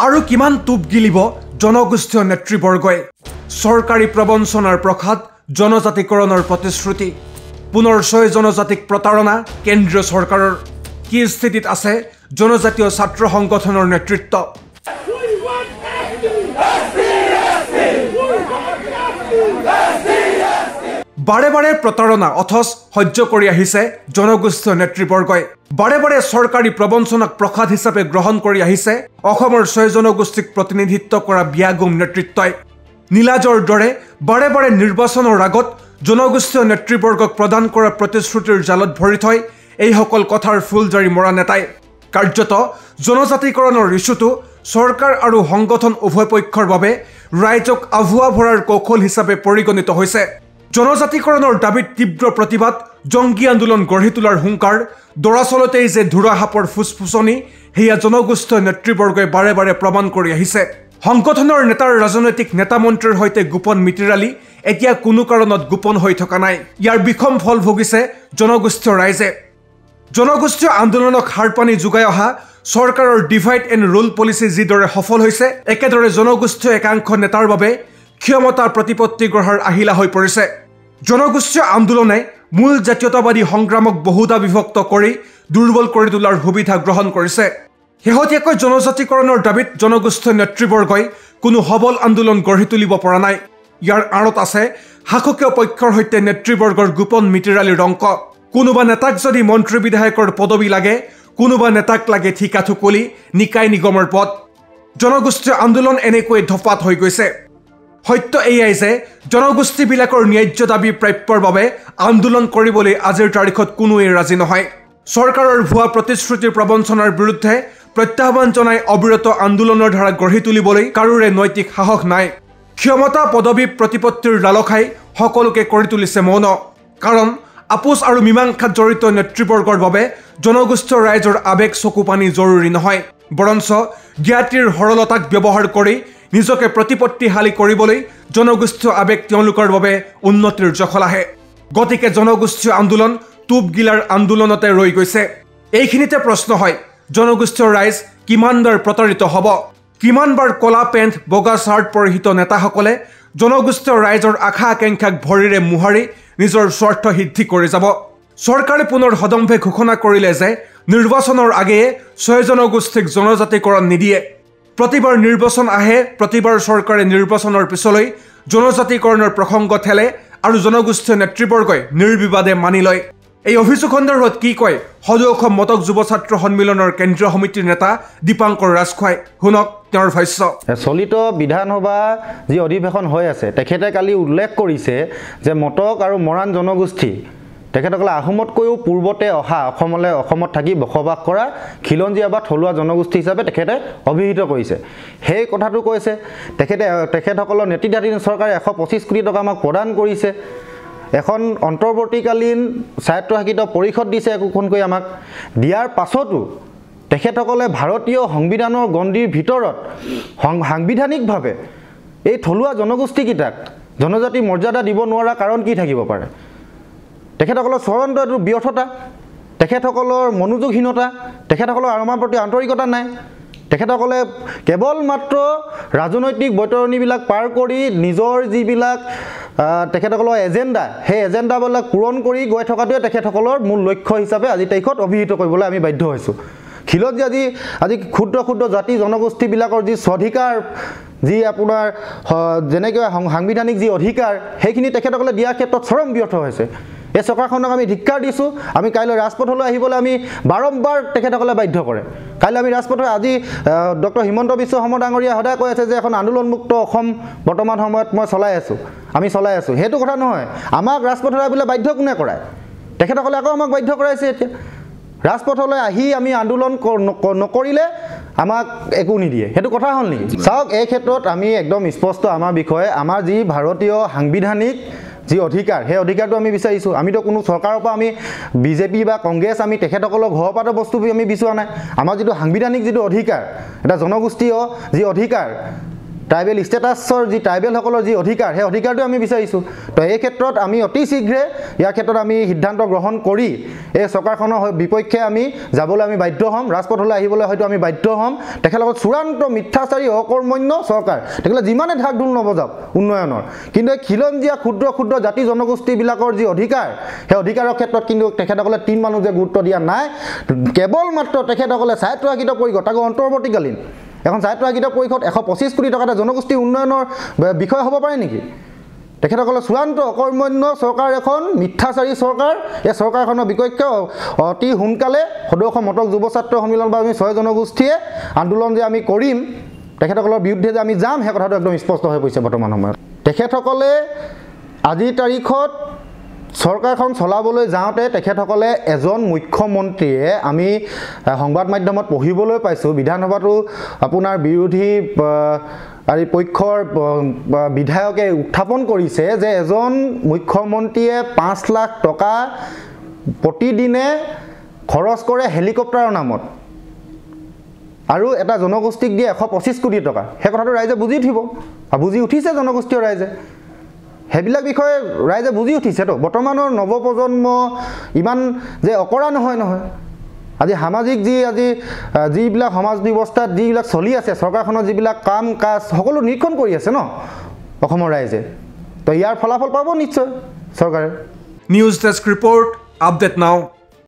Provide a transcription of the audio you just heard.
আৰু কিমান টুপ গিলিব জনগোষ্ঠীয় নেতৃবৰ্গই চৰকাৰী প্ৰবঞ্চনাৰ প্ৰখাদ জনজাতিকৰণৰ প্ৰতিশ্ৰুতি পুনৰ 6 জনজাতিক প্ৰতাৰণা কেন্দ্ৰীয় চৰকাৰৰ কি স্থিতিত আছে জনজাতীয় ছাত্ৰ সংগঠনৰ নেতৃত্ব বাৰে বাৰে প্ৰতাৰণা অথচ সহ্য কৰি আহিছে জনগোষ্ঠীয় নেতৃবৰ্গই বাৰে বাৰে চৰকাৰী প্ৰবঞ্চনাক প্ৰখাদ হিচাপে গ্ৰহণ কৰি আহিছে অসমৰ 6 জনগোষ্ঠীক প্ৰতিনিধিত্ব কৰা বিয়াগুম নেতৃত্বই নীলাজৰ দৰে বাৰে বাৰে নিৰ্বাচনৰ আগত জনগোষ্ঠীয় নেতৃবৰ্গক প্ৰদান কৰা প্ৰতিশ্ৰুতিৰ জালত ভৰি থৈ এই সকল কথাৰ ফুলজাৰি মৰা নেতাই কাৰ্যত জনজাতিকৰণৰ ইস্যুটো চৰকাৰ আৰু সংগঠন উভয় পক্ষৰ বাবে ৰাইজক আভুৱা ভৰাৰ কৌশল হিচাপে পৰিগণিত হৈছে জনজাতিকৰণৰ দাবীত তীব্ৰ প্ৰতিবাদ জংগী আন্দোলন গঢ়ি তোলাৰ হুংকাৰ দৰাচলতেই যে ধুৰাহাপৰ ফুসফুসনি হেয়া জনগোষ্ঠীয় নেতৃবৰ্গই বাৰে বাৰে প্ৰমাণ কৰি আহিছে সংগঠনৰ নেতাৰ ৰাজনৈতিক নেতা মন্ত্ৰীৰ হৈতে গোপন মিতিৰালি এতিয়া কোনো কাৰণত গোপন হৈ থকা নাই ইয়াৰ বিখম ফল ভুগিছে জনগোষ্ঠীয় ৰাইজে জনগোষ্ঠীয় আন্দোলনক হাৰপানি যোগাই অহা চৰকাৰৰ ডিভাইড এণ্ড ৰুল পলিচি যিদৰে সফল হৈছে একেদৰে জনগোষ্ঠীয় একাংশ নেতাৰ বাবে ক্ষমতা প্ৰতিপত্তি গ্ৰহৰ আহিলা হৈ পৰিছে জনগোষ্ঠীয় আন্দোলনে মূল জাতীয়তাবাদী সংগ্ৰামক বহুদা বিভক্ত কৰি দুৰ্বল কৰি তোলাৰ সুবিধা গ্ৰহণ কৰিছে শেহতীয়াকৈ জনজাতিকৰণৰ দাবীত জনগোষ্ঠীয় নেতৃবৰ্গই কোনো সবল আন্দোলন গঢ়ি তুলিব পৰা নাই ইয়াৰ আঁৰত আছে শাসকীয় পক্ষৰ সৈতে নেতৃবৰ্গৰ গোপন মিতিৰালিৰ অংক কোনোবা নেতাক যদি মন্ত্ৰী বিধায়কৰ পদবী লাগে কোনোবা নেতাক লাগে ঠিকা থুকলি নিকায় নিগমৰ পদ জনগোষ্ঠীয় আন্দোলন এনেকৈ ধপাত হৈ গৈছে সত্য এয়াই যে জনগোষ্ঠীবিলাকৰ ন্যায্য দাবী প্ৰাপ্যৰ বাবে আন্দোলন কৰিবলৈ আজিৰ তাৰিখত কোনোৱেই ৰাজি নহয় চৰকাৰৰ ভুৱা প্ৰতিশ্ৰুতিৰ প্ৰবঞ্চনাৰ বিৰুদ্ধে প্ৰত্যাহ্বান জনাই অবিৰত আন্দোলনৰ ধাৰা গঢ়ি তুলিবলৈ কাৰোৰে নৈতিক সাহস নাই ক্ষমতা পদবী প্ৰতিপত্তিৰ লালসাই সকলোকে কৰি তুলিছে মৌন কাৰণ আপোচ আৰু মীমাংসাত জড়িত নেতৃবৰ্গৰ বাবে জনগোষ্ঠীয় ৰাইজৰ আবেগ চকু পানী জৰুৰী নহয় বৰঞ্চ জ্ঞাতিৰ সৰলতাক ব্যৱহাৰ কৰি নিজকে প্ৰতিপত্তিশালী কৰিবলৈ জনগোষ্ঠীয় আবেগ তেওঁলোকৰ বাবে উন্নতিৰ জখল আহে গতিকে জনগোষ্ঠীয় আন্দোলন টুপ গিলাৰ আন্দোলনতে ৰৈ গৈছে এইখিনিতে প্ৰশ্ন হয় জনগোষ্ঠীয় ৰাইজ কিমানবাৰ প্ৰতাৰিত হ'ব কিমানবাৰ কলা পেণ্ট বগা চাৰ্ট পৰিহিত নেতাসকলে জনগোষ্ঠীয় ৰাইজৰ আশা আকাংক্ষাক ভৰিৰে মোহাৰি নিজৰ স্বাৰ্থ সিদ্ধি কৰি যাব চৰকাৰে পুনৰ সদম্ভে ঘোষণা কৰিলে যে নিৰ্বাচনৰ আগেয়ে 6 জনগোষ্ঠীক জনজাতিকৰণ নিদিয়ে প্ৰতিবাৰ নিৰ্বাচন আহে প্ৰতিবাৰ চৰকাৰে নিৰ্বাচনৰ পিছলৈ জনজাতিকৰণৰ প্ৰসংগ ঠেলে আৰু জনগোষ্ঠীয় নেতৃবৰ্গই নিৰ্বিবাদে মানি লয় এই অভিযোগ সন্দৰ্ভত কি কয় সদৌ অসম মতক যুৱ ছাত্ৰ সন্মিলনৰ কেন্দ্ৰীয় সমিতিৰ নেতা দীপাংকৰ ৰাজখোৱাই শুনক তেওঁৰ ভাষ্য চলিত বিধানসভা যি অধিৱেশন হৈ আছে তেখেতে কালি উল্লেখ কৰিছে যে মটক আৰু মৰাণ জনগোষ্ঠী তেখেতসকলে আহোমতকৈও পূৰ্বতে অহা অসমত থাকি বসবাস কৰা খিলঞ্জীয়া বা থলুৱা জনগোষ্ঠী হিচাপে তেখেতে অভিহিত কৰিছে সেই কথাটো কৈছে তেখেতসকলৰ নেতৃত্বাধীন চৰকাৰে 125 কোটি টকা আমাক প্ৰদান কৰিছে এখন অন্তৰ্বৰ্তীকালীন স্বায়ত্তশাসিত পৰিষদ দিছে একোখনকৈ আমাক দিয়াৰ পাছতো তেখেতসকলে ভাৰতীয় সংবিধানৰ গণ্ডিৰ ভিতৰত সাংবিধানিকভাৱে এই থলুৱা জনগোষ্ঠীকেইটাক জনজাতি মৰ্যাদা দিব নোৱাৰা কাৰণ কি থাকিব পাৰে তেখেতসকলৰ চৰন্ত এইটো ব্যৰ্থতা তেখেতসকলৰ মনোযোগহীনতা তেখেতসকলৰ আমাৰ প্ৰতি আন্তৰিকতা নাই তেখেতসকলে কেৱল মাত্ৰ ৰাজনৈতিক বৈতৰণীবিলাক পাৰ কৰি নিজৰ যিবিলাক তেখেতসকলৰ এজেণ্ডা সেই এজেণ্ডাবিলাক পূৰণ কৰি গৈ থকাটোৱে তেখেতসকলৰ মূল লক্ষ্য হিচাপে আজি তাৰিখত অভিহিত কৰিবলৈ আমি বাধ্য হৈছোঁ খিলঞ্জীয়া আজি ক্ষুদ্ৰ ক্ষুদ্ৰ জাতি জনগোষ্ঠীবিলাকৰ যি স্বাধিকাৰ যি আপোনাৰ যেনেকৈ সাংবিধানিক যি অধিকাৰ সেইখিনি তেখেতসকলে দিয়াৰ ক্ষেত্ৰত চৰম ব্যৰ্থ হৈছে এই চৰকাৰখনক আমি ধিক্কাৰ দিছোঁ আমি কাইলৈ ৰাজপথলৈ আহিবলৈ আমি বাৰম্বাৰ তেখেতসকলে বাধ্য কৰে কাইলৈ আমি ৰাজপথলৈ আজি ডক্টৰ হিমন্ত বিশ্ব শৰ্মা ডাঙৰীয়া সদায় কৈ আছে যে এখন আন্দোলনমুক্ত অসম বৰ্তমান সময়ত আমি চলাই আছোঁ সেইটো কথা নহয় আমাক ৰাজপথলৈ আহিবলৈ বাধ্য কোনে কৰায় তেখেতসকলে আকৌ আমাক বাধ্য কৰাইছে এতিয়া ৰাজপথলৈ আহি আমি আন্দোলন নকৰিলে আমাক একো নিদিয়ে সেইটো কথা হ'ল নেকি চাওক এই ক্ষেত্ৰত আমি একদম স্পষ্ট আমাৰ বিষয়ে আমাৰ যি ভাৰতীয় সাংবিধানিক যি অধিকাৰ সেই অধিকাৰটো আমি বিচাৰিছোঁ আমিতো কোনো চৰকাৰৰ পৰা আমি বিজেপি বা কংগ্ৰেছ আমি তেখেতসকলৰ ঘৰৰ পৰা বস্তু আমি বিচৰা নাই আমাৰ যিটো সাংবিধানিক যিটো অধিকাৰ এটা জনগোষ্ঠীয় যি অধিকাৰ ট্ৰাইবেল ষ্টেটাছৰ যি ট্ৰাইবেলসকলৰ যি অধিকাৰ সেই অধিকাৰটো আমি বিচাৰিছোঁ তো এই ক্ষেত্ৰত আমি অতি শীঘ্ৰে ইয়াৰ ক্ষেত্ৰত আমি সিদ্ধান্ত গ্ৰহণ কৰি এই চৰকাৰখনৰ বিপক্ষে আমি যাবলৈ আমি বাধ্য হ'ম ৰাজপথলৈ আহিবলৈ হয়তো আমি বাধ্য হ'ম তেখেতলোকৰ চূড়ান্ত মিথ্যাচাৰী অকৰ্মণ্য চৰকাৰ তেখেতলোকে যিমানে ঢাক ঢোল নবজাওক উন্নয়নৰ কিন্তু এই খিলঞ্জীয়া ক্ষুদ্ৰ ক্ষুদ্ৰ জাতি জনগোষ্ঠীবিলাকৰ যি অধিকাৰ সেই অধিকাৰৰ ক্ষেত্ৰত কিন্তু তেখেতসকলে তিন মানুহ যে গুৰুত্ব দিয়া নাই কেৱল মাত্ৰ তেখেতসকলে স্বায়ত্তশাসিত পৰিষদ তাকো অন্তৰ্বৰ্তীকালীন এখন স্বায়ত্তশাসিত পৰিষদ 125 কোটি টকা এটা জনগোষ্ঠী উন্নয়নৰ বিষয় হ'ব পাৰে নেকি তেখেতসকলে চূড়ান্ত অকৰ্মণ্য চৰকাৰ এখন মিথ্যাচাৰী চৰকাৰ এই চৰকাৰখনৰ বিপক্ষে অতি সোনকালে সদৌ মটক যুৱ ছাত্ৰ সন্মিলন বা আমি 6 জনগোষ্ঠীয়ে আন্দোলন যে আমি কৰিম তেখেতসকলৰ বিৰুদ্ধে যে আমি যাম সেই কথাটো একদম স্পষ্ট হৈ পৰিছে বৰ্তমান সময়ত তেখেতসকলে আজিৰ তাৰিখত চৰকাৰখন চলাবলৈ যাওঁতে তেখেতসকলে এজন মুখ্যমন্ত্ৰীয়ে আমি সংবাদ মাধ্যমত পঢ়িবলৈ পাইছোঁ বিধানসভাটো আপোনাৰ বিৰোধী আৰু পক্ষৰ বিধায়কে উত্থাপন কৰিছে যে এজন মুখ্যমন্ত্ৰীয়ে 5 লাখ টকা প্ৰতিদিনে খৰচ কৰে হেলিকপ্টাৰৰ নামত আৰু এটা জনগোষ্ঠীক দিয়ে 125 কোটি টকা সেই কথাটো ৰাইজে বুজি উঠিব আৰু বুজি উঠিছে জনগোষ্ঠীয় ৰাইজে হেবিলাক বিষয়ে ৰাইজে বুজি উঠিছে তো বৰ্তমানৰ নৱপ্ৰজন্ম ইমান যে অকৰা নহয় আজি সামাজিক যিবিলাক সমাজ ব্যৱস্থাত যিবিলাক চলি আছে চৰকাৰখনৰ যিবিলাক কাম কাজ সকলো নিৰীক্ষণ কৰি আছে ন অসমৰ ৰাইজে তো ইয়াৰ ফলাফল পাব নিশ্চয় চৰকাৰে নিউজ ডেস্ক ৰিপৰ্ট আপডেট নাও